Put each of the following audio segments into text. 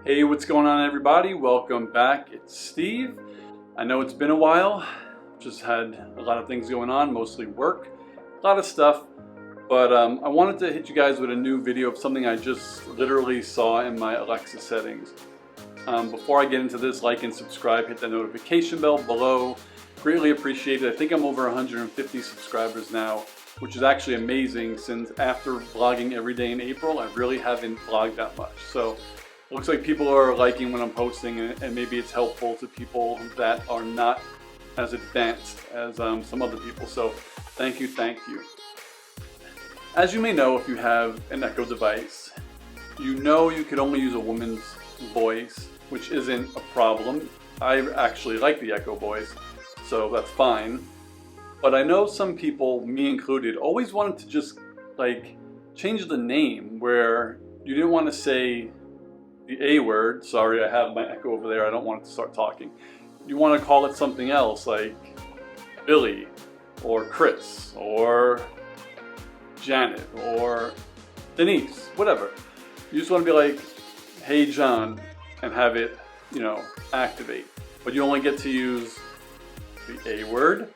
Hey, what's going on everybody? Welcome back. It's Steve. I know it's been a while. Just had a lot of things going on, mostly work, a lot of stuff. But I wanted to hit you guys with a new video of something I just literally saw in my Alexa settings. Before I get into this, like and subscribe, hit that notification bell below. Greatly appreciated. I think I'm over 150 subscribers now, which is actually amazing since after vlogging every day in April, I really haven't vlogged that much. So it looks like people are liking when I'm posting, and maybe it's helpful to people that are not as advanced as some other people. So thank you, thank you. As you may know, if you have an Echo device, you know you could only use a woman's voice, which isn't a problem. I actually like the Echo voice, so that's fine. But I know some people, me included, always wanted to just like change the name where you didn't want to say the A word. Sorry, I have my Echo over there. I don't want it to start talking. You want to call it something else like Billy or Chris or Janet or Denise, whatever. You just want to be like, hey John, and have it, you know, activate. But you only get to use the A word.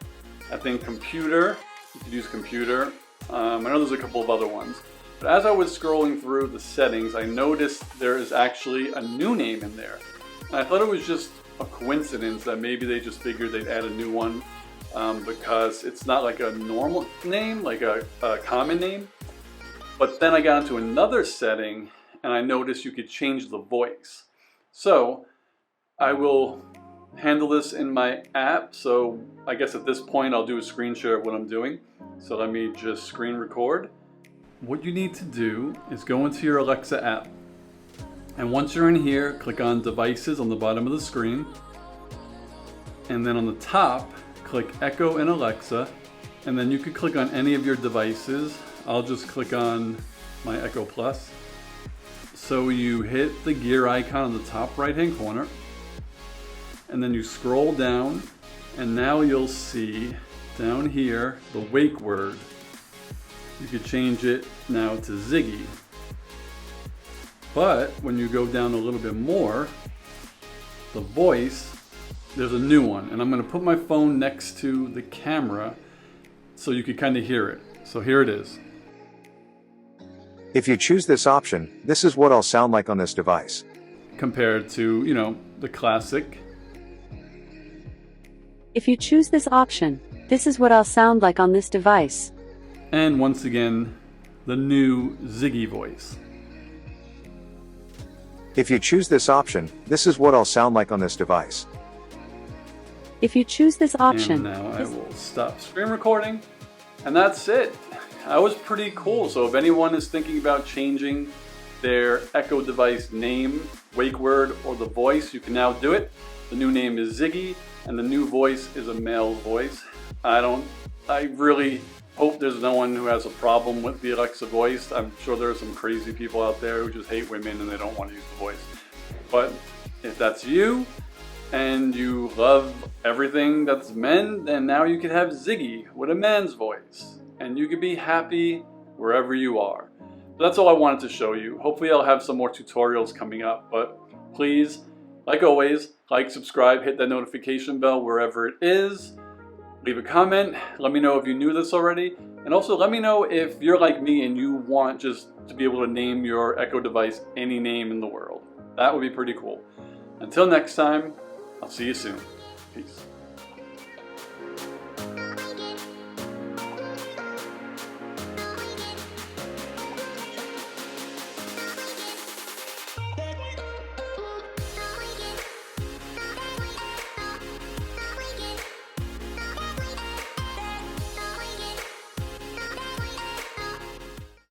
I think computer, you could use computer. I know there's a couple of other ones. But as I was scrolling through the settings, I noticed there is actually a new name in there. And I thought it was just a coincidence that maybe they just figured they'd add a new one because it's not like a normal name, like a common name. But then I got into another setting and I noticed you could change the voice. So I will handle this in my app. So I guess at this point I'll do a screen share of what I'm doing. So let me just screen record. What you need to do is go into your Alexa app. And once you're in here, click on devices on the bottom of the screen. And then on the top, click Echo and Alexa. And then you could click on any of your devices. I'll just click on my Echo Plus. So you hit the gear icon on the top right hand corner. And then you scroll down, and now you'll see down here the wake word. You could change it now to Ziggy. But when you go down a little bit more, the voice, there's a new one. And I'm going to put my phone next to the camera so you can kind of hear it. So here it is. If you choose this option, this is what I'll sound like on this device. Compared to, you know, the classic. If you choose this option, this is what I'll sound like on this device. And once again, the new Ziggy voice. If you choose this option, this is what I'll sound like on this device. If you choose this option. And now I will stop screen recording. And that's it. That was pretty cool. So if anyone is thinking about changing their Echo device name, wake word, or the voice, you can now do it. The new name is Ziggy, and the new voice is a male voice. I really hope there's no one who has a problem with the Alexa voice. I'm sure there are some crazy people out there who just hate women and they don't want to use the voice. But if that's you, and you love everything that's men, then now you can have Ziggy with a man's voice. And you can be happy wherever you are. So that's all I wanted to show you. Hopefully I'll have some more tutorials coming up, but please, like always, like, subscribe, hit that notification bell wherever it is. Leave a comment, let me know if you knew this already, and also let me know if you're like me and you want just to be able to name your Echo device any name in the world. That would be pretty cool. Until next time, I'll see you soon. Peace.